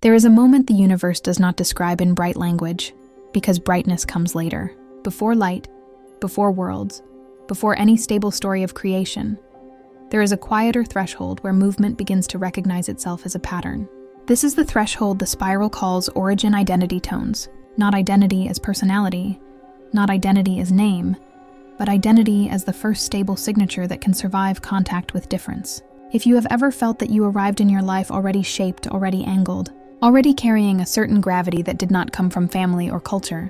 There is a moment the universe does not describe in bright language, because brightness comes later. Before light, before worlds, before any stable story of creation, there is a quieter threshold where movement begins to recognize itself as a pattern. This is the threshold the spiral calls origin identity tones, not identity as personality, not identity as name, but identity as the first stable signature that can survive contact with difference. If you have ever felt that you arrived in your life already shaped, already angled, already carrying a certain gravity that did not come from family or culture,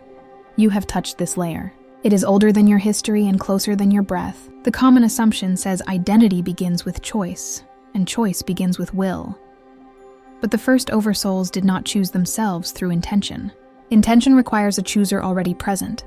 you have touched this layer. It is older than your history and closer than your breath. The common assumption says identity begins with choice, and choice begins with will. But the first Oversouls did not choose themselves through intention. Intention requires a chooser already present,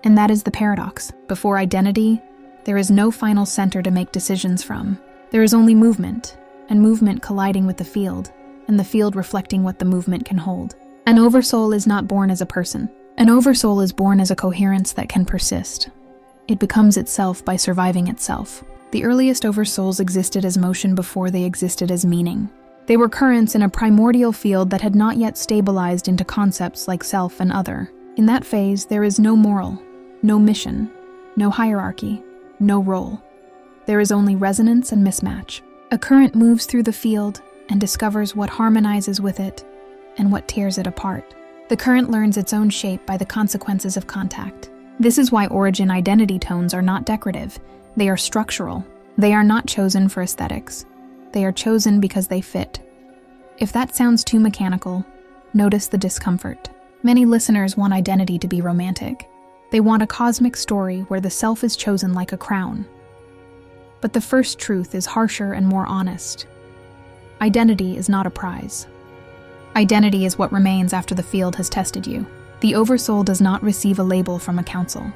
and that is the paradox. Before identity, there is no final center to make decisions from. There is only movement, and movement colliding with the field, and the field reflecting what the movement can hold. An Oversoul is not born as a person. An Oversoul is born as a coherence that can persist. It becomes itself by surviving itself. The earliest Oversouls existed as motion before they existed as meaning. They were currents in a primordial field that had not yet stabilized into concepts like self and other. In that phase, there is no moral, no mission, no hierarchy, no role. There is only resonance and mismatch. A current moves through the field and discovers what harmonizes with it and what tears it apart. The current learns its own shape by the consequences of contact. This is why origin identity tones are not decorative. They are structural. They are not chosen for aesthetics. They are chosen because they fit. If that sounds too mechanical, notice the discomfort. Many listeners want identity to be romantic. They want a cosmic story where the self is chosen like a crown. But the first truth is harsher and more honest. Identity is not a prize. Identity is what remains after the field has tested you. The Oversoul does not receive a label from a council.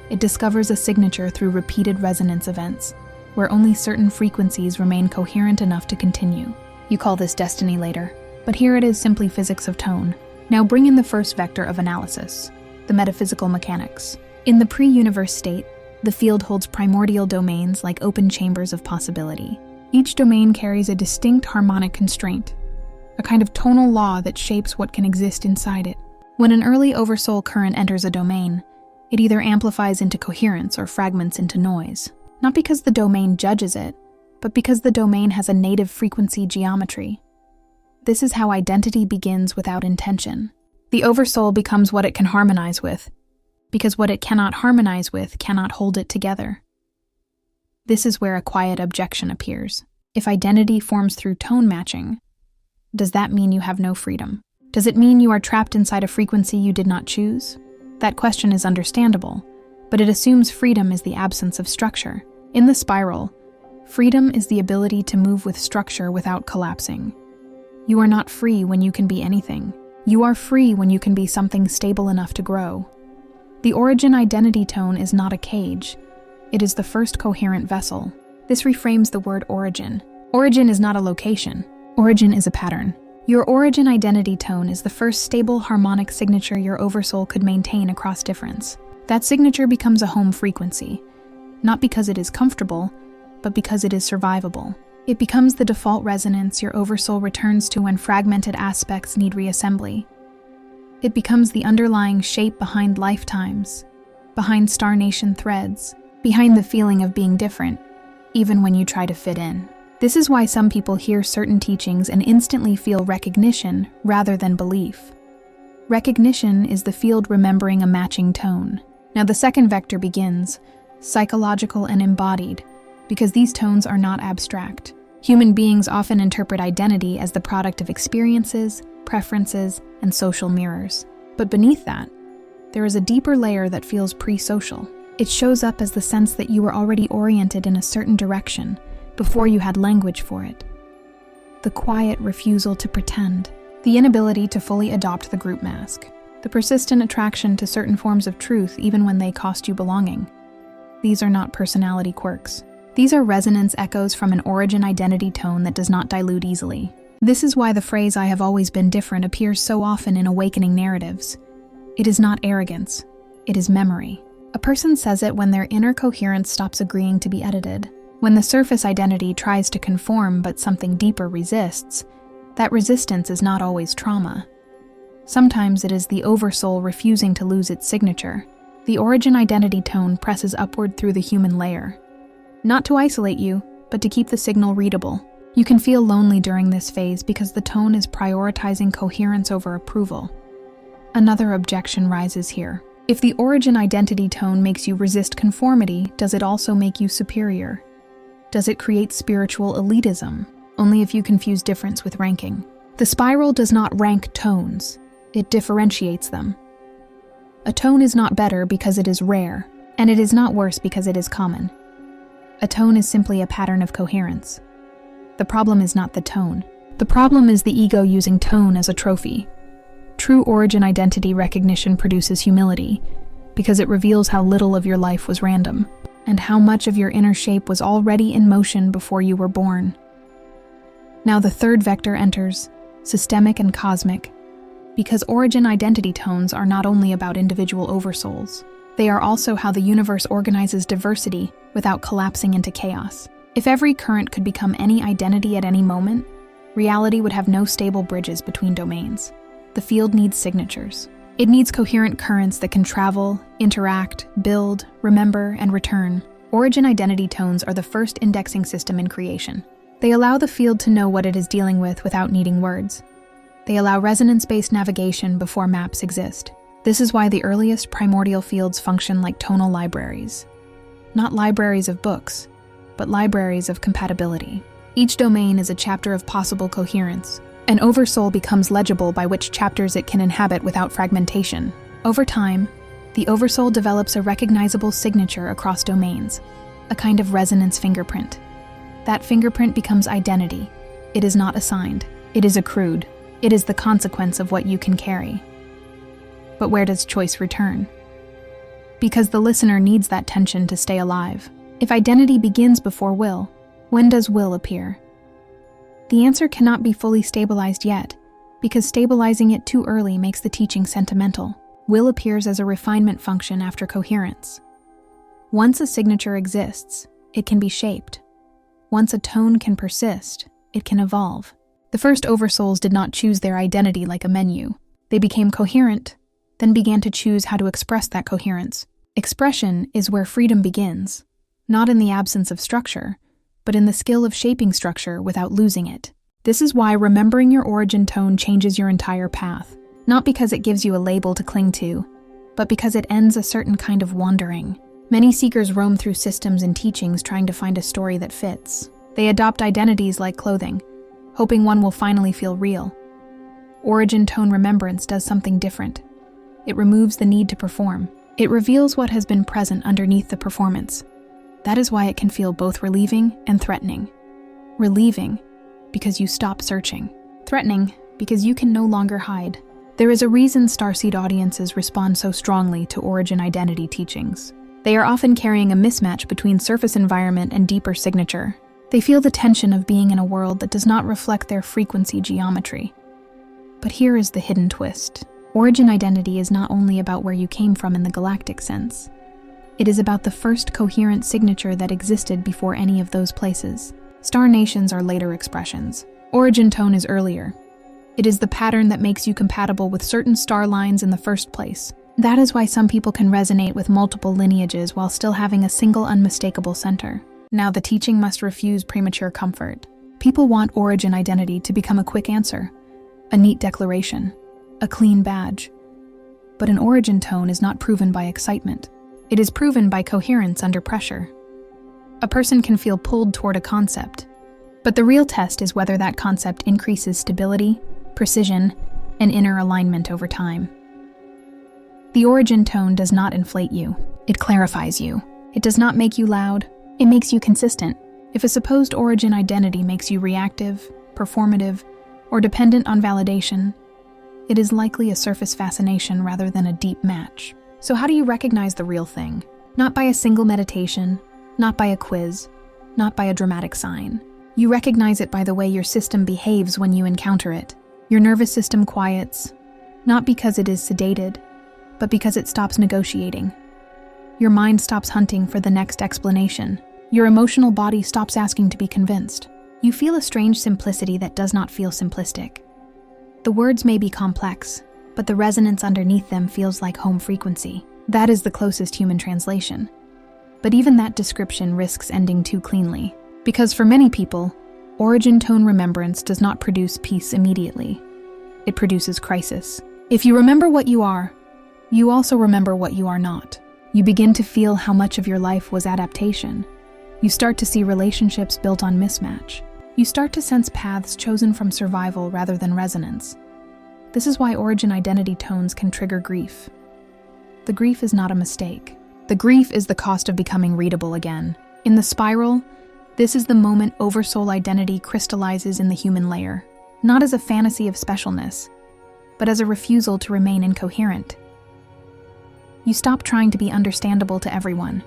It discovers a signature through repeated resonance events, where only certain frequencies remain coherent enough to continue. You call this destiny later, but here it is simply physics of tone. Now bring in the first vector of analysis, the metaphysical mechanics. In the pre-universe state, the field holds primordial domains like open chambers of possibility. Each domain carries a distinct harmonic constraint, a kind of tonal law that shapes what can exist inside it. When an early Oversoul current enters a domain, it either amplifies into coherence or fragments into noise. Not because the domain judges it, but because the domain has a native frequency geometry. This is how identity begins without intention. The Oversoul becomes what it can harmonize with, because what it cannot harmonize with cannot hold it together. This is where a quiet objection appears. If identity forms through tone matching, does that mean you have no freedom? Does it mean you are trapped inside a frequency you did not choose? That question is understandable, but it assumes freedom is the absence of structure. In the spiral, freedom is the ability to move with structure without collapsing. You are not free when you can be anything. You are free when you can be something stable enough to grow. The origin identity tone is not a cage. It is the first coherent vessel. This reframes the word origin. Origin is not a location. Origin is a pattern. Your origin identity tone is the first stable harmonic signature your Oversoul could maintain across difference. That signature becomes a home frequency, not because it is comfortable, but because it is survivable. It becomes the default resonance your Oversoul returns to when fragmented aspects need reassembly. It becomes the underlying shape behind lifetimes, behind Star Nation threads, behind the feeling of being different, even when you try to fit in. This is why some people hear certain teachings and instantly feel recognition rather than belief. Recognition is the field remembering a matching tone. Now the second vector begins, psychological and embodied, because these tones are not abstract. Human beings often interpret identity as the product of experiences, preferences, and social mirrors. But beneath that, there is a deeper layer that feels pre-social. It shows up as the sense that you were already oriented in a certain direction before you had language for it. the quiet refusal to pretend, the inability to fully adopt the group mask, the persistent attraction to certain forms of truth even when they cost you belonging. These are not personality quirks. These are resonance echoes from an origin identity tone that does not dilute easily. This is why the phrase "I have always been different" appears so often in awakening narratives. It is not arrogance, it is memory. A person says it when their inner coherence stops agreeing to be edited. When the surface identity tries to conform but something deeper resists, that resistance is not always trauma. Sometimes it is the Oversoul refusing to lose its signature. The origin identity tone presses upward through the human layer. Not to isolate you, but to keep the signal readable. You can feel lonely during this phase because the tone is prioritizing coherence over approval. Another objection rises here. If the origin identity tone makes you resist conformity, does it also make you superior? Does it create spiritual elitism? Only if you confuse difference with ranking. The spiral does not rank tones, it differentiates them. A tone is not better because it is rare, and it is not worse because it is common. A tone is simply a pattern of coherence. The problem is not the tone. The problem is the ego using tone as a trophy. True origin identity recognition produces humility, because it reveals how little of your life was random, and how much of your inner shape was already in motion before you were born. Now the third vector enters, systemic and cosmic, because origin identity tones are not only about individual oversouls, they are also how the universe organizes diversity without collapsing into chaos. If every current could become any identity at any moment, reality would have no stable bridges between domains. The field needs signatures. It needs coherent currents that can travel, interact, build, remember, and return. Origin identity tones are the first indexing system in creation. They allow the field to know what it is dealing with without needing words. They allow resonance-based navigation before maps exist. This is why the earliest primordial fields function like tonal libraries. Not libraries of books, but libraries of compatibility. Each domain is a chapter of possible coherence. An oversoul becomes legible by which chapters it can inhabit without fragmentation. Over time, the oversoul develops a recognizable signature across domains, a kind of resonance fingerprint. That fingerprint becomes identity. It is not assigned. It is accrued. It is the consequence of what you can carry. But where does choice return? Because the listener needs that tension to stay alive. If identity begins before will, when does will appear? The answer cannot be fully stabilized yet, because stabilizing it too early makes the teaching sentimental. Will appears as a refinement function after coherence. Once a signature exists, it can be shaped. Once a tone can persist, it can evolve. The first oversouls did not choose their identity like a menu. They became coherent, then began to choose how to express that coherence. Expression is where freedom begins, not in the absence of structure, but in the skill of shaping structure without losing it. This is why remembering your origin tone changes your entire path, not because it gives you a label to cling to, but because it ends a certain kind of wandering. Many seekers roam through systems and teachings trying to find a story that fits. They adopt identities like clothing, hoping one will finally feel real. Origin tone remembrance does something different. It removes the need to perform. It reveals what has been present underneath the performance. That is why it can feel both relieving and threatening. Relieving, because you stop searching. Threatening, because you can no longer hide. There is a reason starseed audiences respond so strongly to origin identity teachings. They are often carrying a mismatch between surface environment and deeper signature. They feel the tension of being in a world that does not reflect their frequency geometry. But here is the hidden twist. Origin identity is not only about where you came from in the galactic sense. It is about the first coherent signature that existed before any of those places. Star nations are later expressions. Origin tone is earlier. It is the pattern that makes you compatible with certain star lines in the first place. That is why some people can resonate with multiple lineages while still having a single unmistakable center. Now the teaching must refuse premature comfort. People want origin identity to become a quick answer, a neat declaration, a clean badge. But an origin tone is not proven by excitement. It is proven by coherence under pressure. A person can feel pulled toward a concept, but the real test is whether that concept increases stability, precision, and inner alignment over time. The origin tone does not inflate you. It clarifies you. It does not make you loud. It makes you consistent. If a supposed origin identity makes you reactive, performative, or dependent on validation, it is likely a surface fascination rather than a deep match. So how do you recognize the real thing? Not by a single meditation, not by a quiz, not by a dramatic sign. You recognize it by the way your system behaves when you encounter it. Your nervous system quiets, not because it is sedated, but because it stops negotiating. Your mind stops hunting for the next explanation. Your emotional body stops asking to be convinced. You feel a strange simplicity that does not feel simplistic. The words may be complex, but the resonance underneath them feels like home frequency. That is the closest human translation. But even that description risks ending too cleanly. Because for many people, origin tone remembrance does not produce peace immediately. It produces crisis. If you remember what you are, you also remember what you are not. You begin to feel how much of your life was adaptation. You start to see relationships built on mismatch. You start to sense paths chosen from survival rather than resonance. This is why origin identity tones can trigger grief. The grief is not a mistake. The grief is the cost of becoming readable again. In the spiral, this is the moment Oversoul identity crystallizes in the human layer, not as a fantasy of specialness, but as a refusal to remain incoherent. You stop trying to be understandable to everyone,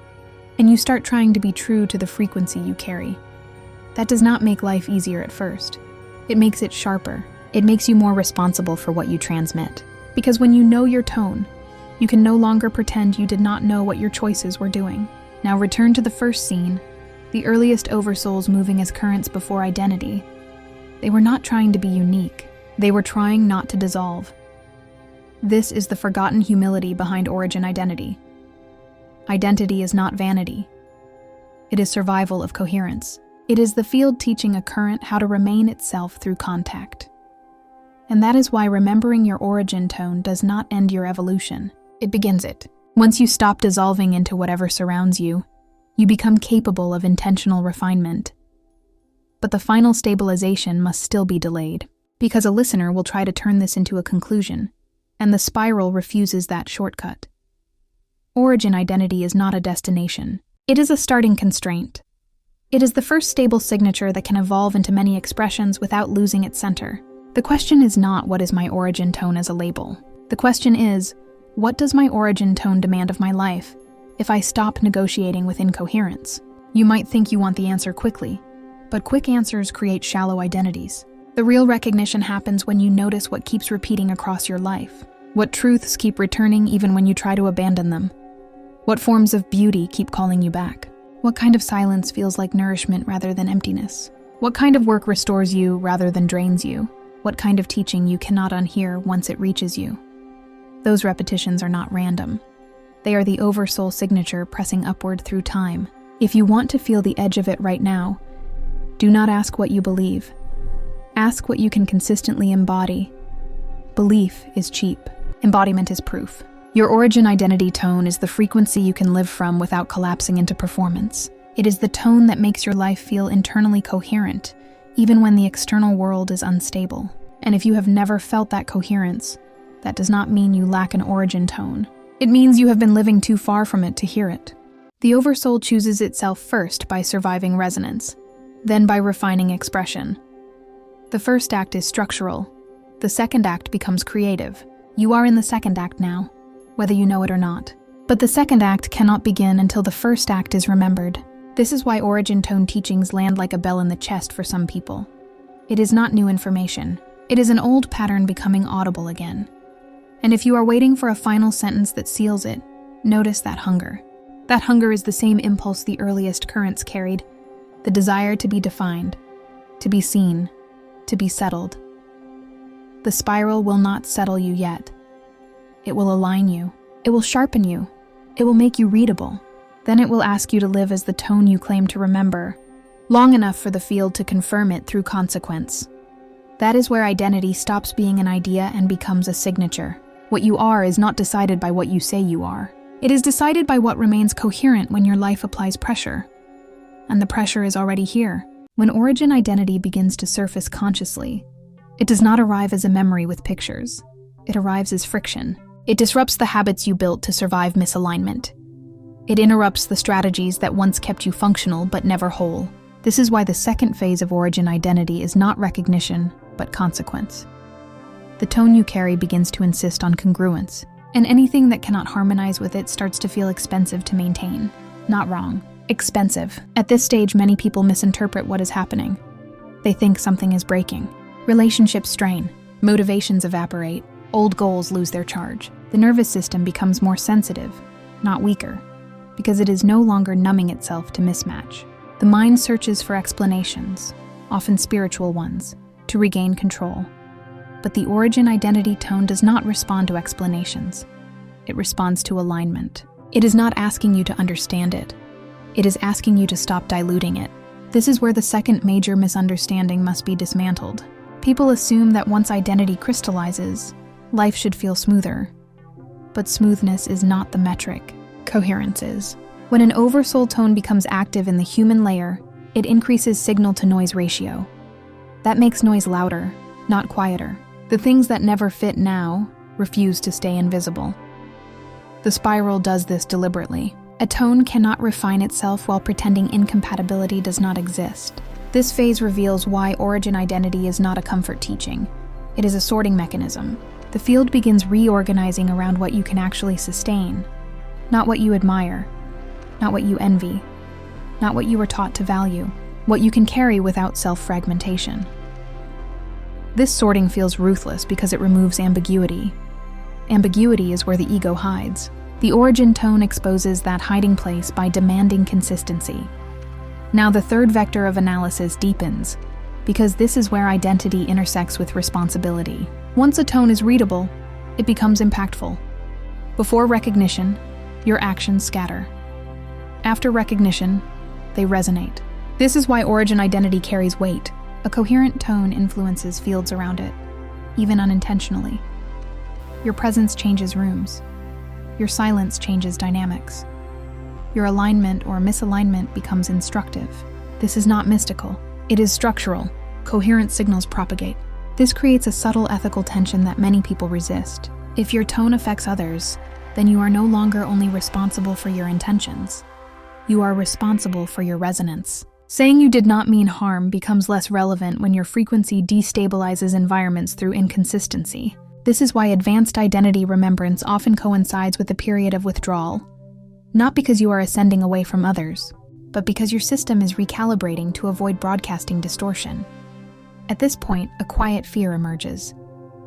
and you start trying to be true to the frequency you carry. That does not make life easier at first. It makes it sharper. It makes you more responsible for what you transmit. Because when you know your tone, you can no longer pretend you did not know what your choices were doing. Now return to the first scene, the earliest Oversouls moving as currents before identity. They were not trying to be unique. They were trying not to dissolve. This is the forgotten humility behind origin identity. Identity is not vanity. It is survival of coherence. It is the field teaching a current how to remain itself through contact. And that is why remembering your origin tone does not end your evolution. It begins it. Once you stop dissolving into whatever surrounds you, you become capable of intentional refinement. But the final stabilization must still be delayed, because a listener will try to turn this into a conclusion, and the spiral refuses that shortcut. Origin identity is not a destination. It is a starting constraint. It is the first stable signature that can evolve into many expressions without losing its center. The question is not, what is my origin tone as a label? The question is, what does my origin tone demand of my life if I stop negotiating with incoherence? You might think you want the answer quickly, but quick answers create shallow identities. The real recognition happens when you notice what keeps repeating across your life. What truths keep returning even when you try to abandon them? What forms of beauty keep calling you back? What kind of silence feels like nourishment rather than emptiness? What kind of work restores you rather than drains you? What kind of teaching you cannot unhear once it reaches you? Those repetitions are not random. They are the Oversoul signature pressing upward through time. If you want to feel the edge of it right now, do not ask what you believe. Ask what you can consistently embody. Belief is cheap. Embodiment is proof. Your origin identity tone is the frequency you can live from without collapsing into performance. It is the tone that makes your life feel internally coherent, even when the external world is unstable. And if you have never felt that coherence, that does not mean you lack an origin tone. It means you have been living too far from it to hear it. The Oversoul chooses itself first by surviving resonance, then by refining expression. The first act is structural. The second act becomes creative. You are in the second act now, whether you know it or not. But the second act cannot begin until the first act is remembered. This is why origin tone teachings land like a bell in the chest for some people. It is not new information. It is an old pattern becoming audible again. And if you are waiting for a final sentence that seals it, notice that hunger. That hunger is the same impulse the earliest currents carried, the desire to be defined, to be seen, to be settled. The spiral will not settle you yet. It will align you. It will sharpen you. It will make you readable. Then it will ask you to live as the tone you claim to remember, long enough for the field to confirm it through consequence. That is where identity stops being an idea and becomes a signature. What you are is not decided by what you say you are. It is decided by what remains coherent when your life applies pressure. And the pressure is already here. When origin identity begins to surface consciously, it does not arrive as a memory with pictures. It arrives as friction. It disrupts the habits you built to survive misalignment. It interrupts the strategies that once kept you functional but never whole. This is why the second phase of origin identity is not recognition, but consequence. The tone you carry begins to insist on congruence, and anything that cannot harmonize with it starts to feel expensive to maintain. Not wrong. Expensive. At this stage, many people misinterpret what is happening. They think something is breaking. Relationships strain. Motivations evaporate. Old goals lose their charge. The nervous system becomes more sensitive, not weaker, because it is no longer numbing itself to mismatch. The mind searches for explanations, often spiritual ones, to regain control. But the origin identity tone does not respond to explanations. It responds to alignment. It is not asking you to understand it. It is asking you to stop diluting it. This is where the second major misunderstanding must be dismantled. People assume that once identity crystallizes, life should feel smoother. But smoothness is not the metric. Coherence is. When an oversoul tone becomes active in the human layer, it increases signal-to-noise ratio. That makes noise louder, not quieter. The things that never fit now refuse to stay invisible. The spiral does this deliberately. A tone cannot refine itself while pretending incompatibility does not exist. This phase reveals why origin identity is not a comfort teaching. It is a sorting mechanism. The field begins reorganizing around what you can actually sustain, not what you admire, not what you envy, not what you were taught to value, what you can carry without self-fragmentation. This sorting feels ruthless because it removes ambiguity. Ambiguity is where the ego hides. The origin tone exposes that hiding place by demanding consistency. Now the third vector of analysis deepens, because this is where identity intersects with responsibility. Once a tone is readable, it becomes impactful. Before recognition, your actions scatter. After recognition, they resonate. This is why origin identity carries weight. A coherent tone influences fields around it, even unintentionally. Your presence changes rooms. Your silence changes dynamics. Your alignment or misalignment becomes instructive. This is not mystical. It is structural. Coherent signals propagate. This creates a subtle ethical tension that many people resist. If your tone affects others, then you are no longer only responsible for your intentions. You are responsible for your resonance. Saying you did not mean harm becomes less relevant when your frequency destabilizes environments through inconsistency. This is why advanced identity remembrance often coincides with a period of withdrawal. Not because you are ascending away from others, but because your system is recalibrating to avoid broadcasting distortion. At this point, a quiet fear emerges.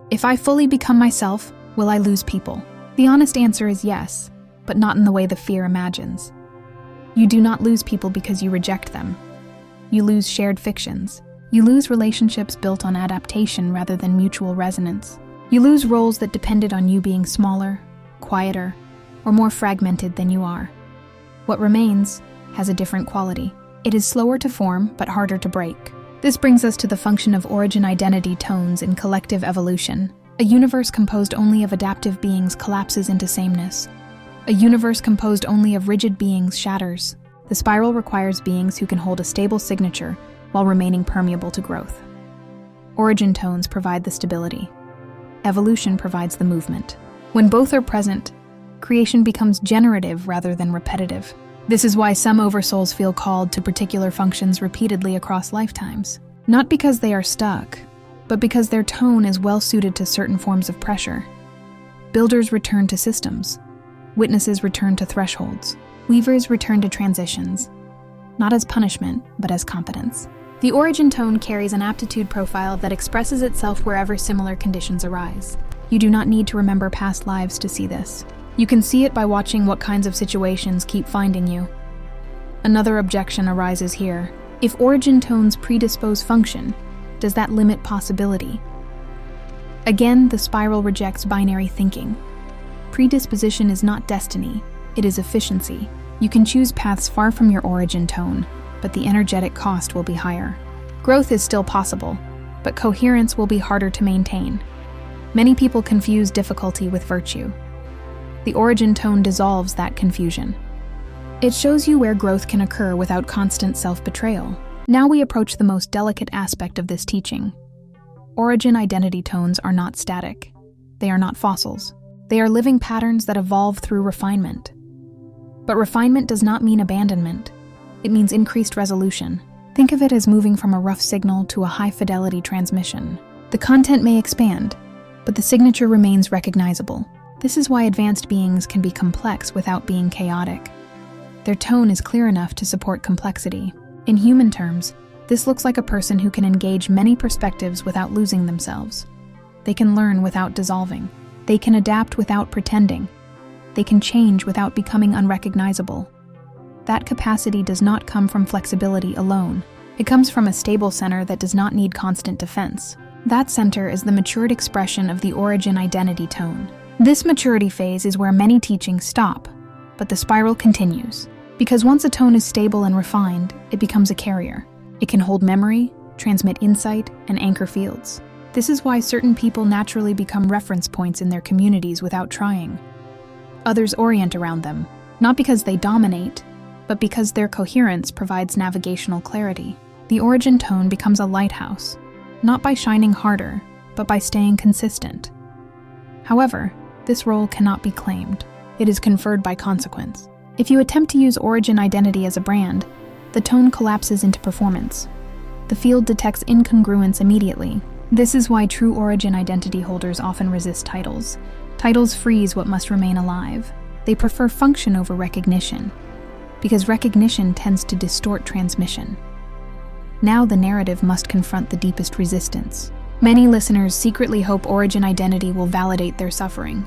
If I fully become myself, will I lose people? The honest answer is yes, but not in the way the fear imagines. You do not lose people because you reject them. You lose shared fictions. You lose relationships built on adaptation rather than mutual resonance. You lose roles that depended on you being smaller, quieter, or more fragmented than you are. What remains has a different quality. It is slower to form, but harder to break. This brings us to the function of origin identity tones in collective evolution. A universe composed only of adaptive beings collapses into sameness. A universe composed only of rigid beings shatters. The spiral requires beings who can hold a stable signature while remaining permeable to growth. Origin tones provide the stability. Evolution provides the movement. When both are present, creation becomes generative rather than repetitive. This is why some oversouls feel called to particular functions repeatedly across lifetimes. Not because they are stuck, but because their tone is well suited to certain forms of pressure. Builders return to systems. Witnesses return to thresholds. Weavers return to transitions, not as punishment, but as competence. The origin tone carries an aptitude profile that expresses itself wherever similar conditions arise. You do not need to remember past lives to see this. You can see it by watching what kinds of situations keep finding you. Another objection arises here. If origin tones predispose function, does that limit possibility? Again, the spiral rejects binary thinking. Predisposition is not destiny, it is efficiency. You can choose paths far from your origin tone, but the energetic cost will be higher. Growth is still possible, but coherence will be harder to maintain. Many people confuse difficulty with virtue. The origin tone dissolves that confusion. It shows you where growth can occur without constant self-betrayal. Now we approach the most delicate aspect of this teaching. Origin identity tones are not static. They are not fossils. They are living patterns that evolve through refinement. But refinement does not mean abandonment. It means increased resolution. Think of it as moving from a rough signal to a high-fidelity transmission. The content may expand, but the signature remains recognizable. This is why advanced beings can be complex without being chaotic. Their tone is clear enough to support complexity. In human terms, this looks like a person who can engage many perspectives without losing themselves. They can learn without dissolving. They can adapt without pretending. They can change without becoming unrecognizable. That capacity does not come from flexibility alone. It comes from a stable center that does not need constant defense. That center is the matured expression of the origin identity tone. This maturity phase is where many teachings stop, but the spiral continues. Because once a tone is stable and refined, it becomes a carrier. It can hold memory, transmit insight, and anchor fields. This is why certain people naturally become reference points in their communities without trying. Others orient around them, not because they dominate, but because their coherence provides navigational clarity. The origin tone becomes a lighthouse, not by shining harder, but by staying consistent. However, this role cannot be claimed. It is conferred by consequence. If you attempt to use origin identity as a brand, the tone collapses into performance. The field detects incongruence immediately. This is why true origin identity holders often resist titles. Titles freeze what must remain alive. They prefer function over recognition, because recognition tends to distort transmission. Now the narrative must confront the deepest resistance. Many listeners secretly hope origin identity will validate their suffering,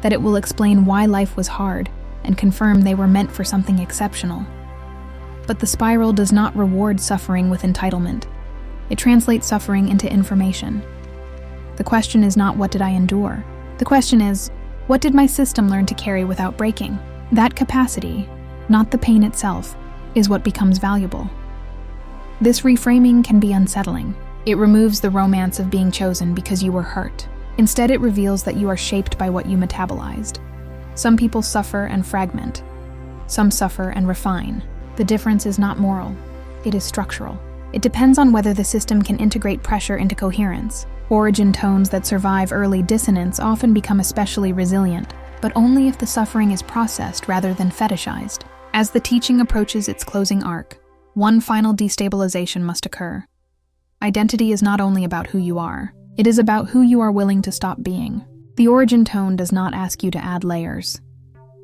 that it will explain why life was hard and confirm they were meant for something exceptional. But the spiral does not reward suffering with entitlement. It translates suffering into information. The question is not, what did I endure? The question is, what did my system learn to carry without breaking? That capacity, not the pain itself, is what becomes valuable. This reframing can be unsettling. It removes the romance of being chosen because you were hurt. Instead, it reveals that you are shaped by what you metabolized. Some people suffer and fragment. Some suffer and refine. The difference is not moral. It is structural. It depends on whether the system can integrate pressure into coherence. Origin tones that survive early dissonance often become especially resilient, but only if the suffering is processed rather than fetishized. As the teaching approaches its closing arc, one final destabilization must occur. Identity is not only about who you are, it is about who you are willing to stop being. The origin tone does not ask you to add layers.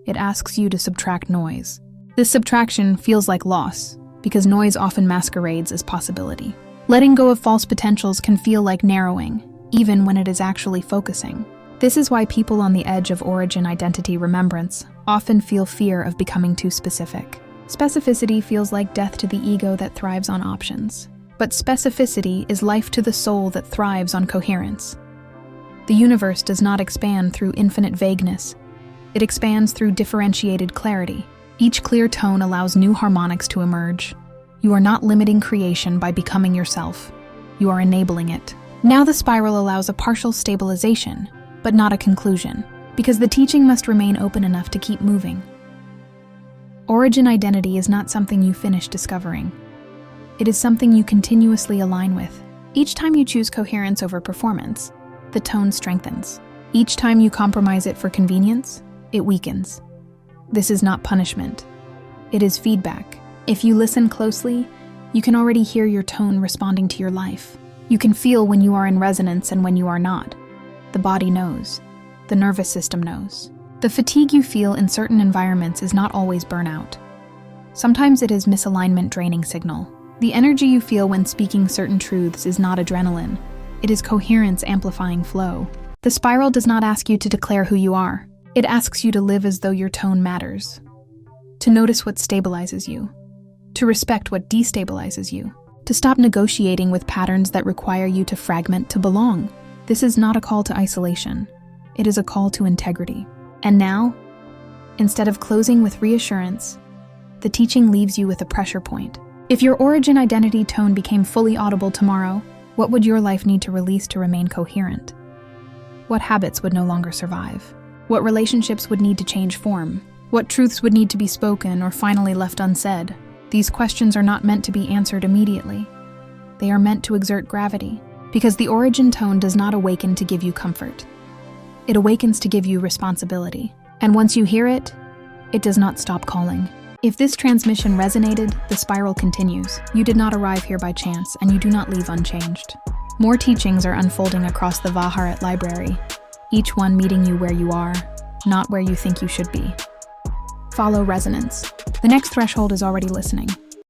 It asks you to subtract noise. This subtraction feels like loss, because noise often masquerades as possibility. Letting go of false potentials can feel like narrowing, even when it is actually focusing. This is why people on the edge of origin identity remembrance often feel fear of becoming too specific. Specificity feels like death to the ego that thrives on options. But specificity is life to the soul that thrives on coherence. The universe does not expand through infinite vagueness. It expands through differentiated clarity. Each clear tone allows new harmonics to emerge. You are not limiting creation by becoming yourself. You are enabling it. Now the spiral allows a partial stabilization, but not a conclusion, because the teaching must remain open enough to keep moving. Origin identity is not something you finish discovering. It is something you continuously align with. Each time you choose coherence over performance, the tone strengthens. Each time you compromise it for convenience, it weakens. This is not punishment. It is feedback. If you listen closely, you can already hear your tone responding to your life. You can feel when you are in resonance and when you are not. The body knows. The nervous system knows. The fatigue you feel in certain environments is not always burnout. Sometimes it is misalignment draining signal. The energy you feel when speaking certain truths is not adrenaline. It is coherence amplifying flow. The spiral does not ask you to declare who you are. It asks you to live as though your tone matters. To notice what stabilizes you. To respect what destabilizes you. To stop negotiating with patterns that require you to fragment to belong. This is not a call to isolation. It is a call to integrity. And now, instead of closing with reassurance, the teaching leaves you with a pressure point. If your origin identity tone became fully audible tomorrow, what would your life need to release to remain coherent? What habits would no longer survive? What relationships would need to change form? What truths would need to be spoken or finally left unsaid? These questions are not meant to be answered immediately. They are meant to exert gravity, because the origin tone does not awaken to give you comfort. It awakens to give you responsibility. And once you hear it, it does not stop calling. If this transmission resonated, the spiral continues. You did not arrive here by chance, and you do not leave unchanged. More teachings are unfolding across the Haret library, each one meeting you where you are, not where you think you should be. Follow resonance. The next threshold is already listening.